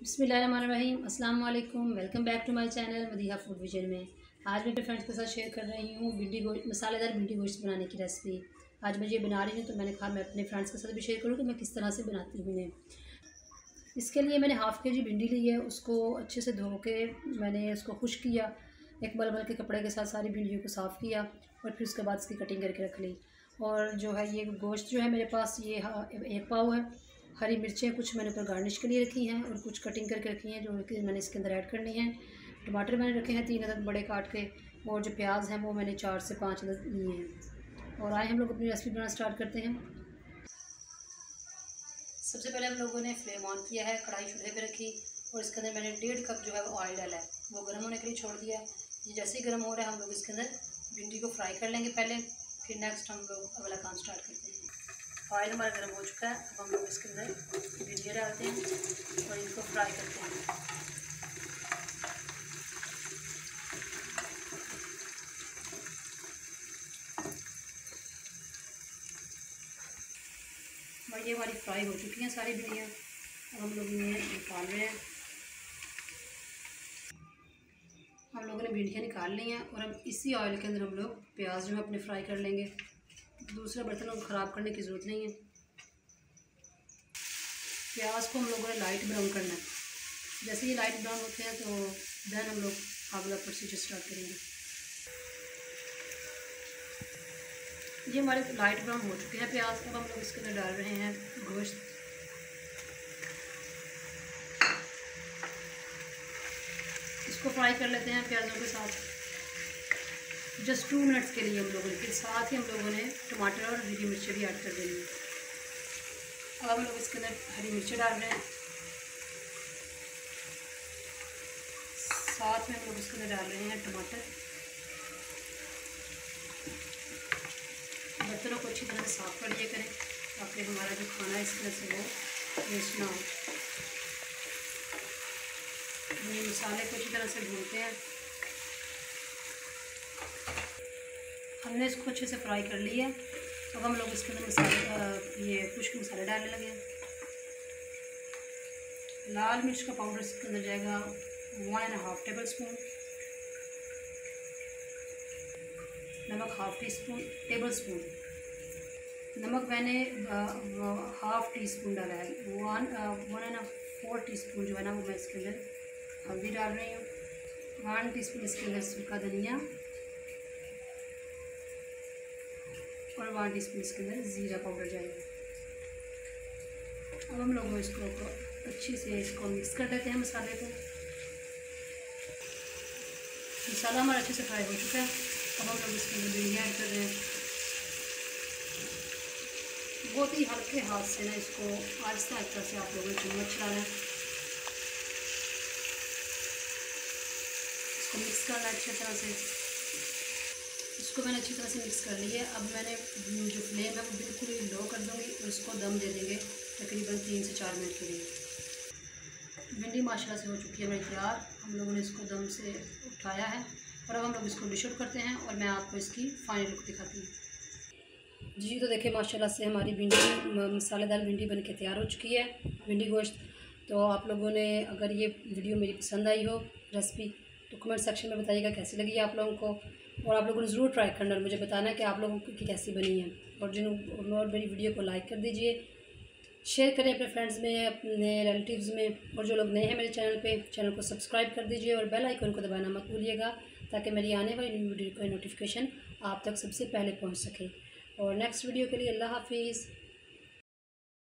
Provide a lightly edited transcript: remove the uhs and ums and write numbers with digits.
बिस्मिल्लाहिर्रहमानिर्रहीम, अस्सलाम वालेकुम। Welcome back to my channel Madiha food vision में। आज मैं अपने फ्रेंड्स के साथ शेयर कर रही हूँ भिंडी गोश्त, मसालेदार भिंडी गोश्त बनाने की रेसिपी। आज मैं ये बना रही हूँ तो मैंने कहा मैं अपने फ्रेंड्स के साथ भी शेयर करूँ कि मैं किस तरह से बनाती हूँ इन्हें। इसके लिए मैंने हाफ़ के जी भिंडी ली है, उसको अच्छे से धो के मैंने उसको खुश्क किया। एक मलमल के कपड़े के साथ सारी भिंडियों को साफ़ किया और फिर उसके बाद इसकी कटिंग करके रख ली। और जो है ये गोश्त जो है मेरे पास ये 1 पाव है। हरी मिर्चें कुछ मैंने ऊपर गार्निश के लिए रखी हैं और कुछ कटिंग करके रखी हैं जो कि मैंने इसके अंदर ऐड करनी है। टमाटर मैंने रखे हैं 3 अदद बड़े काट के, और जो प्याज हैं वो मैंने 4 से 5 अदद लिए हैं। और आए हम लोग अपनी रेसिपी बनाना स्टार्ट करते हैं। सबसे पहले हम लोगों ने फ्लेम ऑन किया है, कढ़ाई चूल्हे पे रखी और इसके अंदर मैंने 1.5 कप जो है वो ऑयल डाला है, वो गर्म होने के लिए छोड़ दिया है। ये जैसे ही गर्म हो रहा है हम लोग इसके अंदर भिंडी को फ्राई कर लेंगे पहले, फिर नेक्स्ट हम लोग अगला काम स्टार्ट करते हैं। ऑयल हमारा गर्म हो चुका है, अब हम लोग इसके अंदर भिंडियाँ डालते हैं और इनको फ्राई करते हैं। और ये हमारी फ्राई हो चुकी हैं सारी भिंडियाँ, अब हम लोग इन्हें निकाल रहे हैं। हम लोगों ने भिंडियाँ निकाल ली हैं और अब इसी ऑयल के अंदर हम लोग प्याज जो है अपने फ्राई कर लेंगे। दूसरे बर्तनों को ख़राब करने की ज़रूरत नहीं है। प्याज को हम लोगों ने लाइट ब्राउन करना है। जैसे ये लाइट ब्राउन होते हैं तो देन हम लोग अगला प्रोसीजर स्टार्ट करेंगे। ये हमारे लाइट ब्राउन हो चुके हैं प्याज, अब हम लोग इसके अंदर डाल रहे हैं गोश्त। इसको फ्राई कर लेते हैं प्याज़ों के साथ जस्ट 2 मिनट्स के लिए हम लोगों ने। फिर साथ ही हम लोगों ने टमाटर और हरी मिर्चें भी ऐड कर देनी है। अब हम लोग इसके अंदर हरी मिर्चें डाल रहे हैं, साथ में हम लोग इसके अंदर डाल रहे हैं टमाटर। बर्तनों को अच्छी तरह से साफ़ कर दिया करें ताकि हमारा जो खाना है इसके अंदर से वो वेस्ट ना हो। ये मसाले को अच्छी तरह से भूनते हैं। हमने इसको अच्छे से फ्राई कर लिया है। अब हम लोग इसके अंदर मसाले ये खुश्क मसाले डालने लगे हैं। लाल मिर्च का पाउडर इसके अंदर जाएगा 1.5 टेबल स्पून, नमक 1/2 टेबल स्पून, नमक मैंने 1/2 टी स्पून डाला है। 1.4 टीस्पून जो है ना वो मैं इसके अंदर हल्दी डाल रही हूँ। 1 टीस्पून इसके अंदर सूखा धनिया और 1 टीस्पून इसके अंदर ज़ीरा पाउडर जाएगा। अब हम लोग इसको अच्छी से इसको मिक्स कर देते हैं मसाले को। मसाला हमारा अच्छे से फ्राई हो चुका है, अब हम लोग इसके अंदर भिंडियाँ ऐड कर रहे हैं। बहुत ही हल्के हाथ से ना इसको आहिस्ता आहिस्ता से आप लोगों ने चम्मच चलाना है, इसको मिक्स करना है अच्छी तरह से। इसको मैंने अच्छी तरह से मिक्स कर लिया है। अब मैंने जो फ्लेम है वो बिल्कुल ही लो कर दूँगी और इसको दम दे देंगे तकरीबन 3 से 4 मिनट के लिए। भिंडी माशाल्लाह से हो चुकी है मेरी तैयार। हम लोगों ने इसको दम से उठाया है और अब हम लोग इसको डिश आउट करते हैं और मैं आपको इसकी फाइनल लुक दिखाती हूँ। जी तो देखिए माशाल्लाह से हमारी भिंडी मसालेदार भिंडी बन के तैयार हो चुकी है, भिंडी गोश्त। तो आप लोगों ने अगर ये वीडियो मेरी पसंद आई हो रेसिपी तो कमेंट सेक्शन में बताइएगा कैसी लगी आप लोगों को, और आप लोगों ने ज़रूर ट्राई करना और मुझे बताना कि आप लोगों की कैसी बनी है। और मेरी वीडियो को लाइक कर दीजिए, शेयर करें अपने फ्रेंड्स में, अपने रिलेटिव्स में, और जो लोग नए हैं मेरे चैनल पे चैनल को सब्सक्राइब कर दीजिए और बेल आइकन को दबाना मत भूलिएगा ताकि मेरी आने वाली न्यू वीडियो का नोटिफिकेशन आप तक सबसे पहले पहुंच सके। और नेक्स्ट वीडियो के लिए अल्लाह हाफिज़।